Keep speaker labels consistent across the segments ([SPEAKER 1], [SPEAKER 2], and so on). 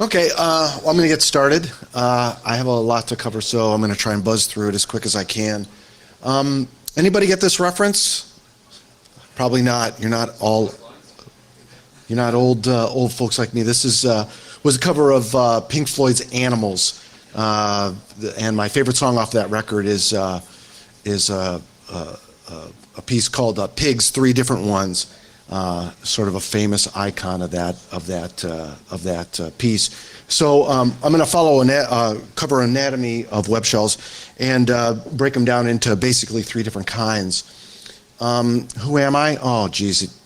[SPEAKER 1] Okay, well, I'm going to get started. I have a lot to cover, so I'm going to try and buzz through it as quick as I can. Anybody get this reference? Probably not. You're not old folks like me. This was a cover of Pink Floyd's Animals, and my favorite song off that record is a piece called Pigs, Three Different Ones. Sort of a famous icon of that piece. So I'm going to follow cover anatomy of web shells and break them down into basically three different kinds. Who am I? Oh, geez,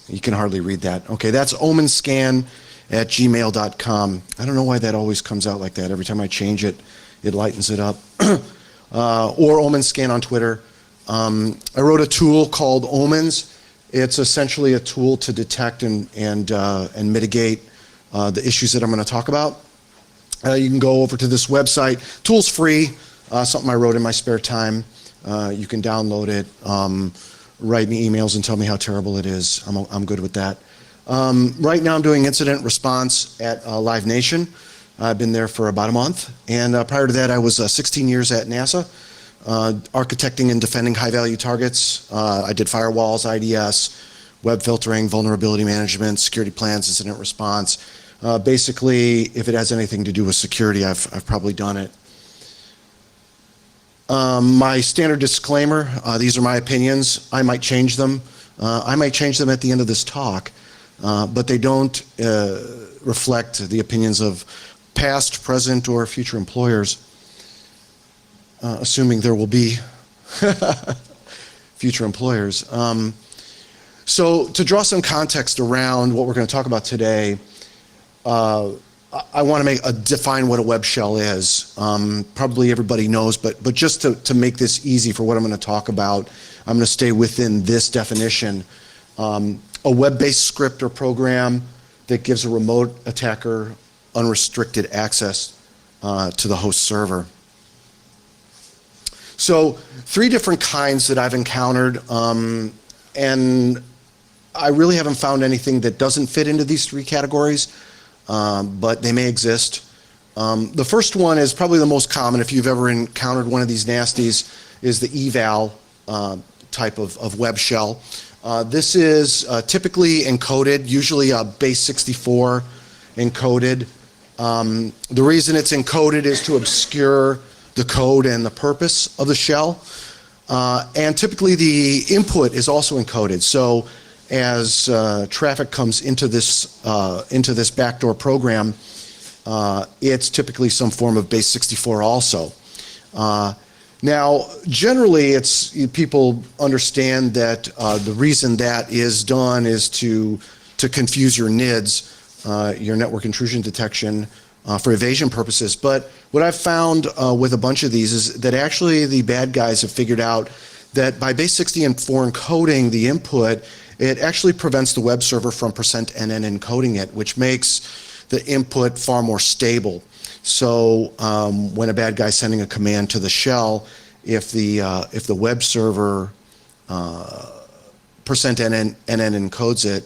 [SPEAKER 1] you can hardly read that. Okay, that's omenscan@gmail.com. I don't know why that always comes out like that. Every time I change it, it lightens it up. Or omenscan on Twitter. I wrote a tool called Omens. It's essentially a tool to detect and mitigate the issues that I'm going to talk about. You can go over to this website. Tool's free, something I wrote in my spare time. You can download it, write me emails and tell me how terrible it is. I'm good with that. Right now I'm doing incident response at Live Nation. I've been there for about a month. And prior to that I was 16 years at NASA. Architecting and defending high-value targets. I did firewalls, IDS, web filtering, vulnerability management, security plans, incident response. Basically, if it has anything to do with security, I've probably done it. My standard disclaimer, these are my opinions. I might change them. I might change them at the end of this talk, but they don't reflect the opinions of past, present, or future employers. Assuming there will be future employers. So to draw some context around what we're going to talk about today, I want to define what a web shell is. Probably everybody knows, but just to make this easy for what I'm going to talk about, I'm going to stay within this definition. A web-based script or program that gives a remote attacker unrestricted access to the host server. So three different kinds that I've encountered, and I really haven't found anything that doesn't fit into these three categories, but they may exist. The first one is probably the most common, if you've ever encountered one of these nasties, is the eval type of web shell. This is typically encoded, usually base 64 encoded. The reason it's encoded is to obscure the code and the purpose of the shell. And typically the input is also encoded. So as traffic comes into this backdoor program, it's typically some form of base 64 also. Now, generally, people understand that the reason that is done is to confuse your NIDs, your network intrusion detection, for evasion purposes. But what I've found with a bunch of these is that actually the bad guys have figured out that by base 64 encoding the input, it actually prevents the web server from %NN encoding it, which makes the input far more stable. So when a bad guy's sending a command to the shell, if the web server %NN encodes it,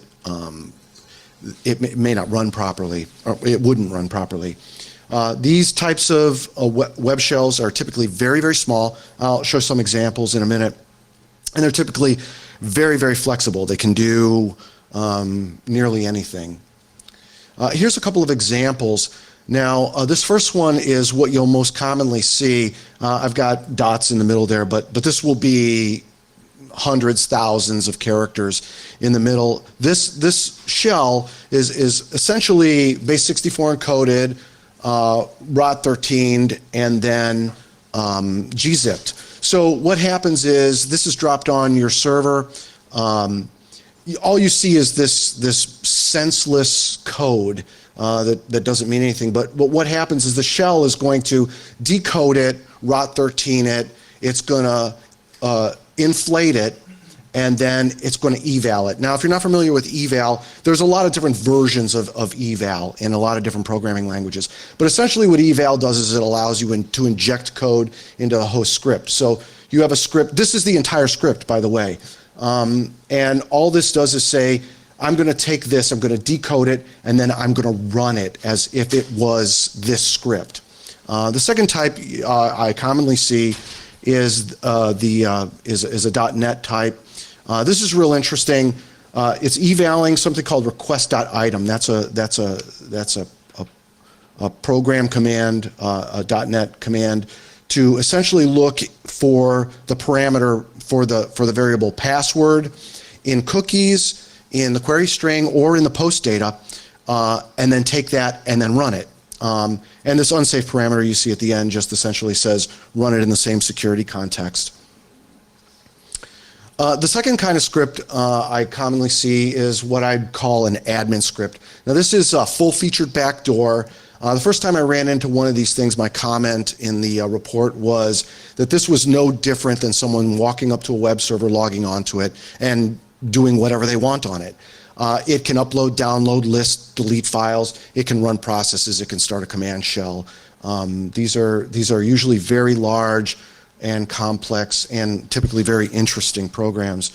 [SPEAKER 1] it may not run properly, or it wouldn't run properly. These types of web shells are typically very, very small. I'll show some examples in a minute. And they're typically very, very flexible. They can do nearly anything. Here's a couple of examples. Now, this first one is what you'll most commonly see. I've got dots in the middle there, but this will be hundreds, thousands of characters in the middle. This shell is essentially base 64 encoded, ROT13'd, and then gzipped. So what happens is this is dropped on your server. All you see is this senseless code that doesn't mean anything. But what happens is the shell is going to decode it, ROT13 it. It's going to inflate it, and then it's going to eval it. Now, if you're not familiar with eval, there's a lot of different versions of eval in a lot of different programming languages. But essentially what eval does is it allows you to inject code into a host script. So you have a script. This is the entire script, by the way. And all this does is say, I'm going to take this, I'm going to decode it, and then I'm going to run it as if it was this script. The second type I commonly see is a .NET type. This is real interesting. It's evaling something called request.item. That's a program command, a .NET command to essentially look for the parameter for the variable password in cookies, in the query string, or in the post data, and then take that and then run it. And this unsafe parameter you see at the end just essentially says run it in the same security context. The second kind of script I commonly see is what I'd call an admin script. Now this is a full-featured backdoor. The first time I ran into one of these things, my comment in the report was that this was no different than someone walking up to a web server, logging onto it, and doing whatever they want on it. It can upload, download, list, delete files. It can run processes. It can start a command shell. These are usually very large and complex and typically very interesting programs.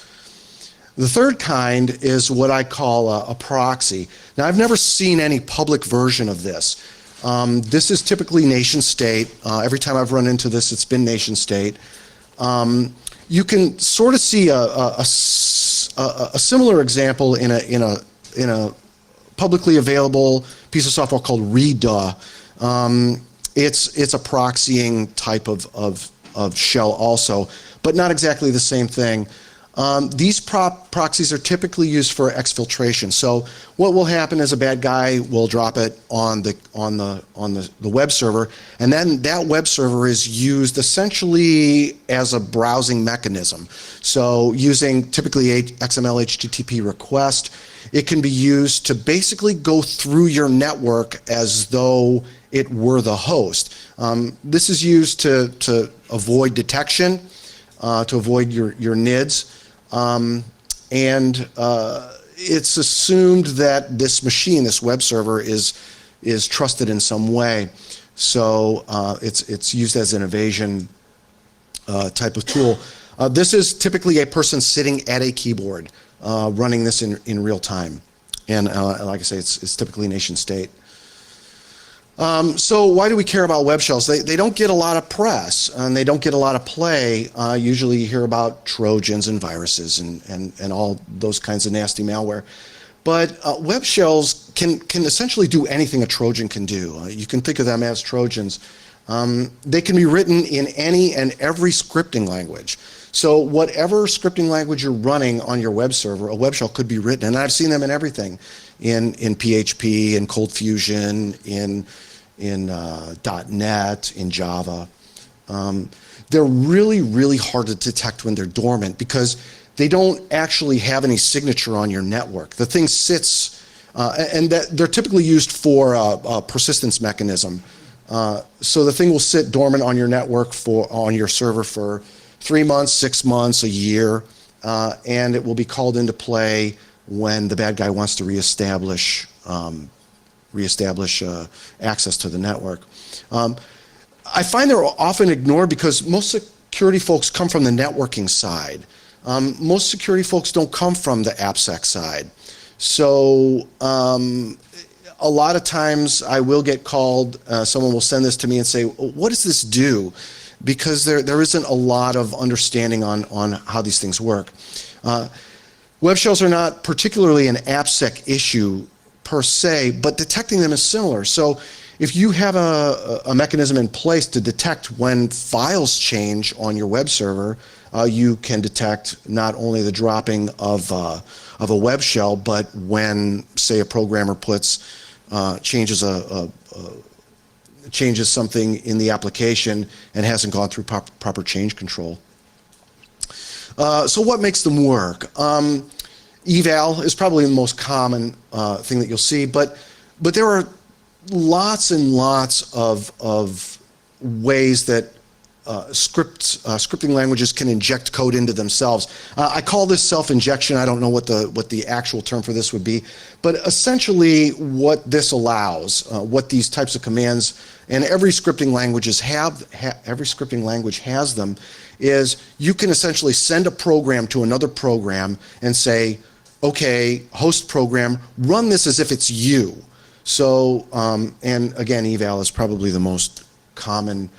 [SPEAKER 1] The third kind is what I call a proxy. Now, I've never seen any public version of this. This is typically nation state. Every time I've run into this, it's been nation state. You can sort of see a similar example in a publicly available piece of software called D0n. It's a proxying type of shell also, but not exactly the same thing. These proxies are typically used for exfiltration. So what will happen is a bad guy will drop it on the web server, and then that web server is used essentially as a browsing mechanism. So using typically XML HTTP request, it can be used to basically go through your network as though it were the host. This is used to avoid detection, to avoid your NIDs. It's assumed that this machine, this web server, is trusted in some way. So it's used as an evasion type of tool. This is typically a person sitting at a keyboard running this in real time. And like I say, it's typically nation state. So why do we care about web shells? They don't get a lot of press and they don't get a lot of play. Usually you hear about Trojans and viruses and all those kinds of nasty malware. But web shells can essentially do anything a Trojan can do. You can think of them as Trojans. They can be written in any and every scripting language. So whatever scripting language you're running on your web server, a web shell could be written. And I've seen them in everything, in PHP, in Cold Fusion, in .NET, in Java. They're really, really hard to detect when they're dormant because they don't actually have any signature on your network. The thing sits, and they're typically used for a persistence mechanism. So the thing will sit dormant on your network on your server for 3 months, 6 months, a year, and it will be called into play when the bad guy wants to reestablish access to the network. I find they're often ignored because most security folks come from the networking side. Most security folks don't come from the AppSec side. So a lot of times I will get called, someone will send this to me and say, what does this do? Because there isn't a lot of understanding on how these things work. Web shells are not particularly an AppSec issue per se, but detecting them is similar. So if you have a mechanism in place to detect when files change on your web server, you can detect not only the dropping of a web shell, but when, say, a programmer changes something in the application and hasn't gone through proper change control. So what makes them work? Eval is probably the most common thing that you'll see, but there are lots and lots of ways that scripting languages can inject code into themselves. I call this self-injection. I don't know what the actual term for this would be, but essentially what this allows, what these types of commands, and every scripting language has them, is you can essentially send a program to another program and say, okay, host program, run this as if it's you. So, and again, eval is probably the most common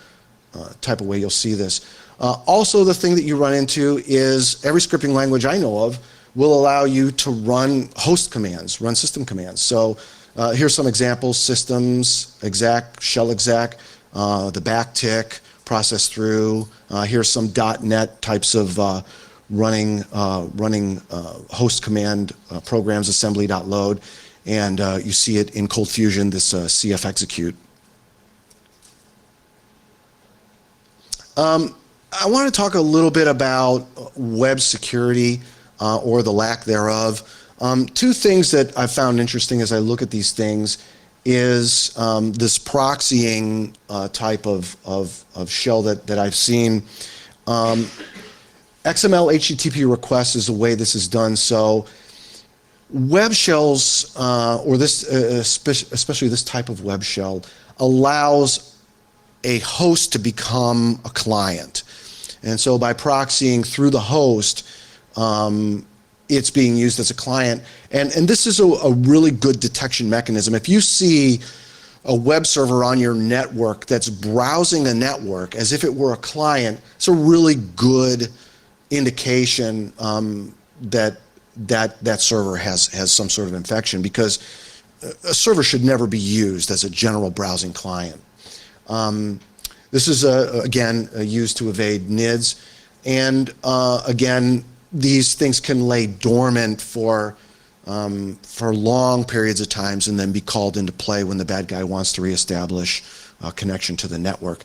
[SPEAKER 1] type of way you'll see this. Also, the thing that you run into is every scripting language I know of will allow you to run host commands, run system commands. So here's some examples: systems exec, shell exec, the backtick, process through. Here's some .NET types of running host command programs, assembly.load, and you see it in Cold Fusion, this CF execute. I want to talk a little bit about web security or the lack thereof. Two things that I've found interesting as I look at these things is this proxying type of shell that I've seen. XML HTTP requests is the way this is done. So web shells, or this, especially this type of web shell, allows a host to become a client. And so by proxying through the host, it's being used as a client. And this is a really good detection mechanism. If you see a web server on your network that's browsing a network as if it were a client, it's a really good indication that server has some sort of infection, because a server should never be used as a general browsing client. This is again used to evade NIDs, and again, these things can lay dormant for long periods of times and then be called into play when the bad guy wants to reestablish a connection to the network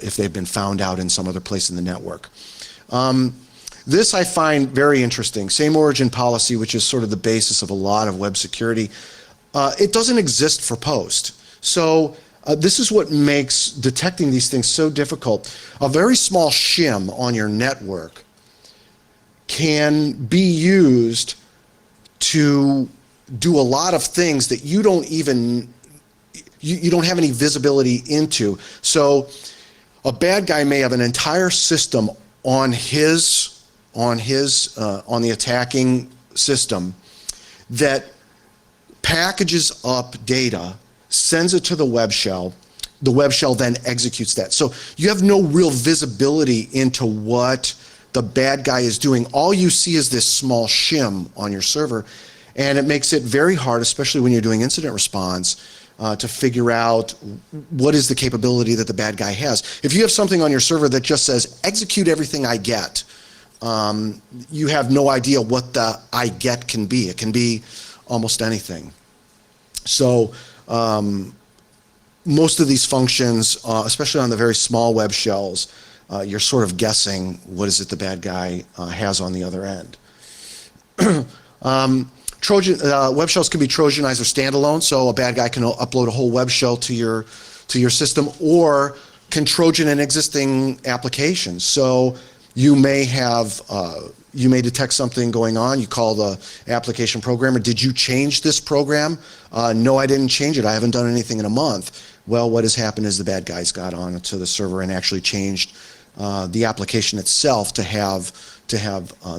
[SPEAKER 1] if they've been found out in some other place in the network. This I find very interesting. Same origin policy, which is sort of the basis of a lot of web security. It doesn't exist for post. So this is what makes detecting these things so difficult. A very small shim on your network can be used to do a lot of things that you don't even, you don't have any visibility into. So a bad guy may have an entire system on the attacking system that packages up data, sends it to the web shell. The web shell then executes that. So you have no real visibility into what the bad guy is doing. All you see is this small shim on your server, and it makes it very hard, especially when you're doing incident response, to figure out what is the capability that the bad guy has. If you have something on your server that just says, execute everything I get, you have no idea what the I get can be. It can be almost anything. So most of these functions, especially on the very small web shells, you're sort of guessing what is it the bad guy has on the other end. Web shells can be Trojanized or standalone, so a bad guy can upload a whole web shell to your system, or can Trojan an existing application. So you may have, you may detect something going on. You call the application programmer. Did you change this program? No, I didn't change it. I haven't done anything in a month. Well, what has happened is the bad guys got onto the server and actually changed the application itself to have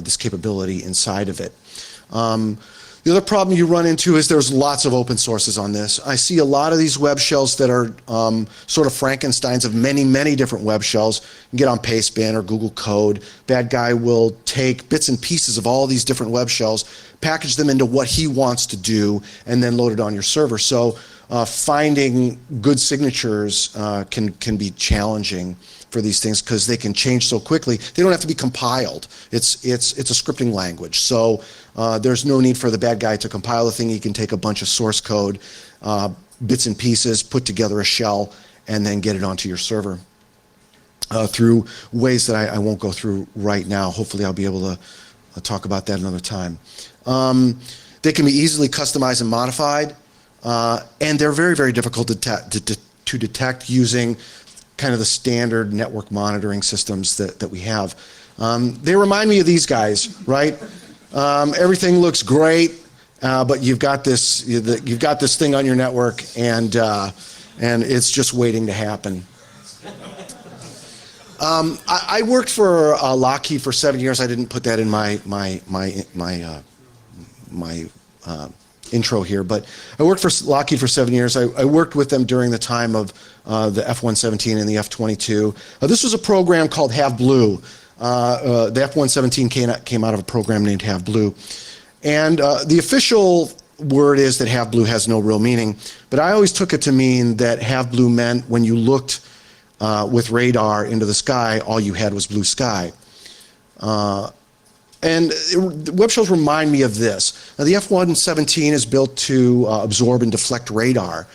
[SPEAKER 1] this capability inside of it. The other problem you run into is there's lots of open sources on this. I see a lot of these web shells that are sort of Frankensteins of many, many different web shells. You can get on Pastebin or Google Code. Bad guy will take bits and pieces of all these different web shells, package them into what he wants to do, and then load it on your server. So finding good signatures can be challenging for these things, because they can change so quickly. They don't have to be compiled. It's a scripting language. So there's no need for the bad guy to compile a thing. He can take a bunch of source code, bits and pieces, put together a shell, and then get it onto your server through ways that I won't go through right now. Hopefully I'll be able to talk about that another time. They can be easily customized and modified, and they're very, very difficult to detect using kind of the standard network monitoring systems that we have. They remind me of these guys, right? Everything looks great, but you've got this thing on your network, and it's just waiting to happen. I worked for Lockheed for 7 years. I didn't put that in my intro here, but I worked for Lockheed for 7 years. I worked with them during the time of the F-117 and the F-22. This was a program called Have Blue. The F-117 came out of a program named Have Blue. And the official word is that Have Blue has no real meaning, but I always took it to mean that Have Blue meant when you looked with radar into the sky, all you had was blue sky. And WebShells remind me of this. Now, the F-117 is built to absorb and deflect radar.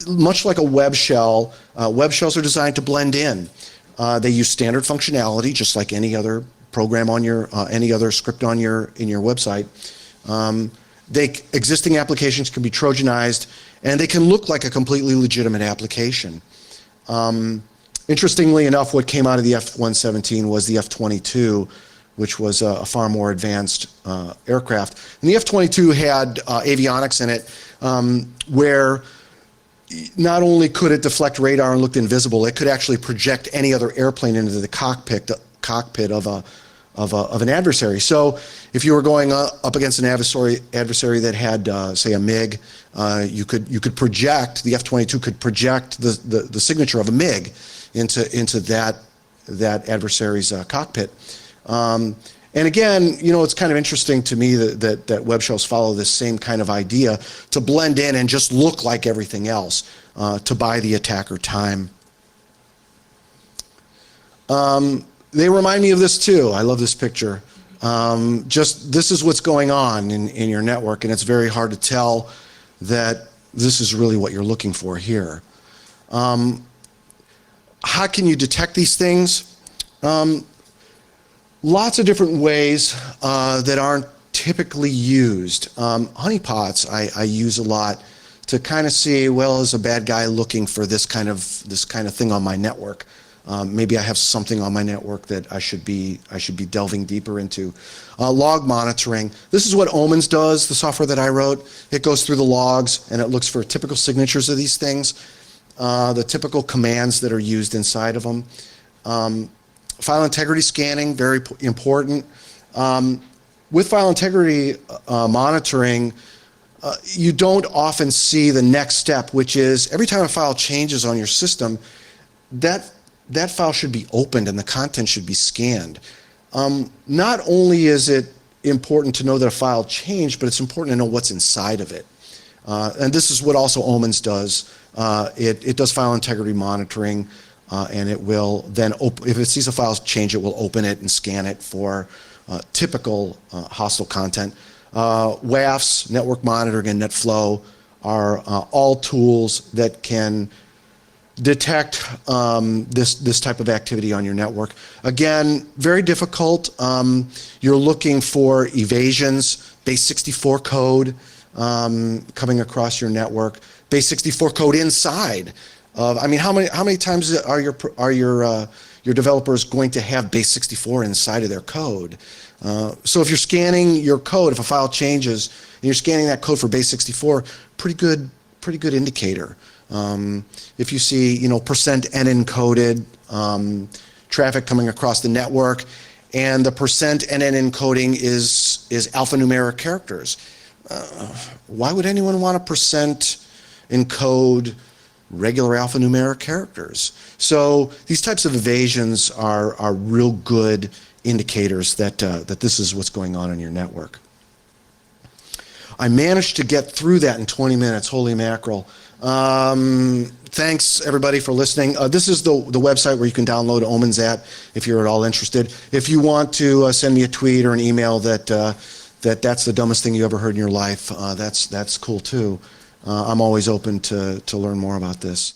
[SPEAKER 1] Much like a WebShell, WebShells are designed to blend in. They use standard functionality, just like any other program on your, any other script on in your website. Existing applications can be Trojanized, and they can look like a completely legitimate application. Interestingly enough, what came out of the F-117 was the F-22, which was a far more advanced aircraft. And the F-22 had avionics in it, where not only could it deflect radar and looked invisible, it could actually project any other airplane into the cockpit of an adversary. So if you were going up against an adversary that had, say, a MiG, you could project, the F-22 could project the signature of a MiG into that adversary's cockpit. And again, you know, it's kind of interesting to me that WebShells follow this same kind of idea to blend in and just look like everything else, to buy the attacker time. They remind me of this too. I love this picture. Just this is what's going on in your network, and it's very hard to tell that this is really what you're looking for here. How can you detect these things? Lots of different ways that aren't typically used. Honeypots I use a lot to kind of see, well, is a bad guy looking for this kind of thing on my network? Maybe I have something on my network that I should be delving deeper into. Log monitoring. This is what Omens does, the software that I wrote. It goes through the logs and it looks for typical signatures of these things, the typical commands that are used inside of them. File integrity scanning, very important. With file integrity monitoring, you don't often see the next step, which is every time a file changes on your system, that file should be opened and the content should be scanned. Not only is it important to know that a file changed, but it's important to know what's inside of it. And this is what also Omens does. It does file integrity monitoring, and it will then, if it sees a file change, it will open it and scan it for typical hostile content. WAFs, network monitoring, and NetFlow are all tools that can detect this type of activity on your network. Again, very difficult. You're looking for evasions, base64 code coming across your network, base64 code inside. I mean, how many times are your developers going to have base64 inside of their code? So if you're scanning your code, if a file changes and you're scanning that code for base64, pretty good indicator. If you see, you know, %n encoded traffic coming across the network, and the %n encoding is alphanumeric characters, why would anyone want to encode regular alphanumeric characters? So these types of evasions are real good indicators that this is what's going on in your network. I managed to get through that in 20 minutes. Holy mackerel. Thanks everybody for listening. This is the website where you can download Omens at if you're at all interested. If you want to send me a tweet or an email that's the dumbest thing you ever heard in your life, that's cool too. I'm always open to learn more about this.